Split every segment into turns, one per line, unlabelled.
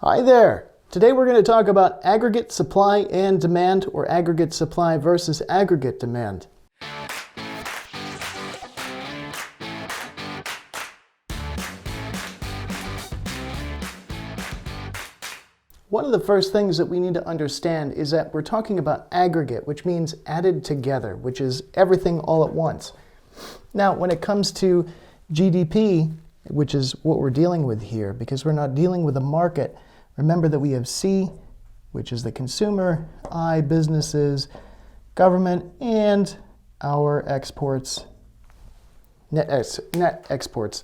Hi there! Today we're going to talk about aggregate supply and demand, or aggregate supply versus aggregate demand. One of the first things that we need to understand is that we're talking about aggregate, which means added together, which is everything all at once. Now, when it comes to GDP, which is what we're dealing with here, because we're not dealing with a market, remember that we have C, which is the consumer, I, businesses, government, and our exports, net exports.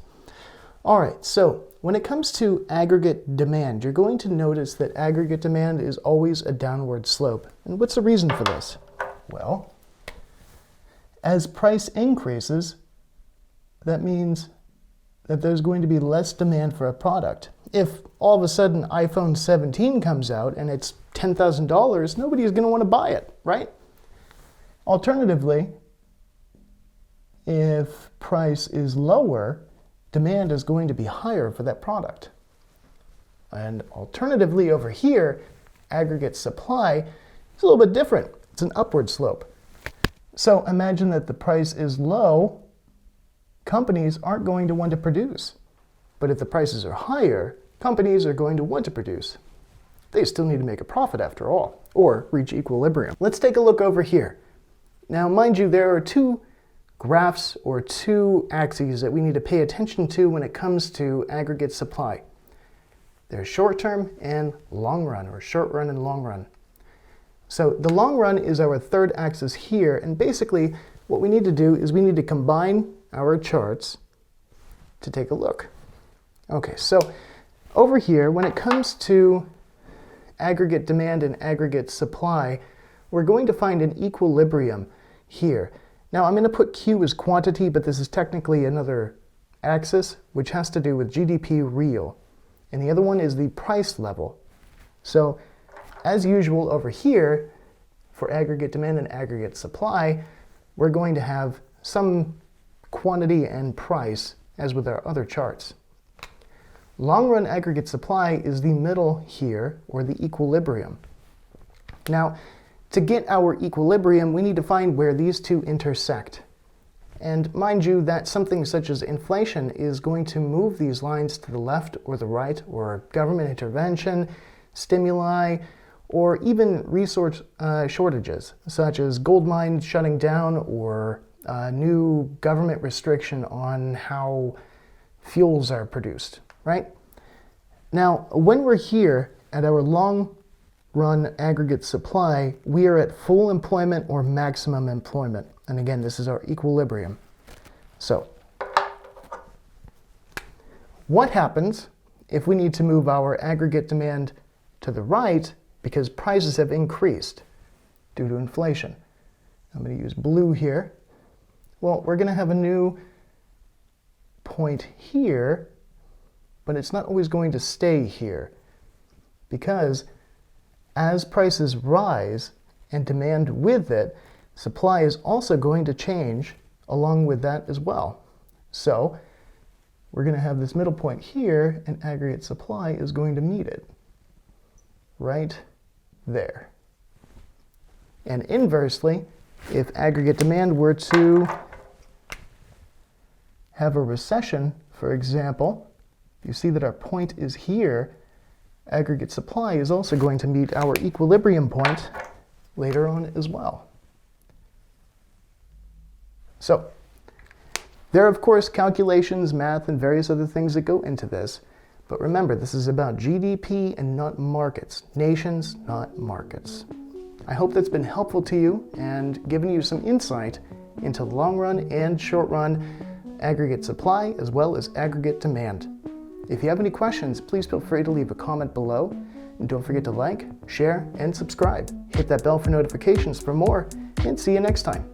All right, so when it comes to aggregate demand, you're going to notice that aggregate demand is always a downward slope. And what's the reason for this? Well, as price increases, that means that there's going to be less demand for a product. If all of a sudden iPhone 17 comes out and it's $10,000, nobody's going to want to buy it, right? Alternatively, if price is lower, demand is going to be higher for that product. And alternatively over here, aggregate supply is a little bit different. It's an upward slope. So imagine that the price is low, companies aren't going to want to produce. But if the prices are higher, companies are going to want to produce. They still need to make a profit after all, or reach equilibrium. Let's take a look over here. Now, mind you, there are two graphs or two axes that we need to pay attention to when it comes to aggregate supply. There's short-term and long run, or short run and long run. So the long run is our third axis here, and basically what we need to do is we need to combine our charts to take a look. Okay, so over here, when it comes to aggregate demand and aggregate supply, we're going to find an equilibrium here. Now, I'm going to put Q as quantity, but this is technically another axis, which has to do with GDP real. And the other one is the price level. So, as usual over here, for aggregate demand and aggregate supply, we're going to have some quantity and price, as with our other charts. Long-run aggregate supply is the middle here, or the equilibrium. Now, to get our equilibrium, we need to find where these two intersect. And mind you that something such as inflation is going to move these lines to the left or the right, or government intervention, stimuli, or even resource shortages, such as gold mines shutting down, or new government restriction on how fuels are produced. Right? Now, when we're here at our long-run aggregate supply, we are at full employment or maximum employment. And again, this is our equilibrium. So, what happens if we need to move our aggregate demand to the right because prices have increased due to inflation? I'm going to use blue here. Well, we're going to have a new point here, but it's not always going to stay here, because as prices rise and demand with it, supply is also going to change along with that as well. So we're going to have this middle point here, and aggregate supply is going to meet it right there. And inversely, if aggregate demand were to have a recession, for example, you see that our point is here, aggregate supply is also going to meet our equilibrium point later on as well. So, there are of course calculations, math, and various other things that go into this, but remember, this is about GDP and not markets. Nations, not markets. I hope that's been helpful to you and given you some insight into long-run and short-run aggregate supply as well as aggregate demand. If you have any questions, please feel free to leave a comment below. And don't forget to like, share, and subscribe. Hit that bell for notifications for more, and see you next time.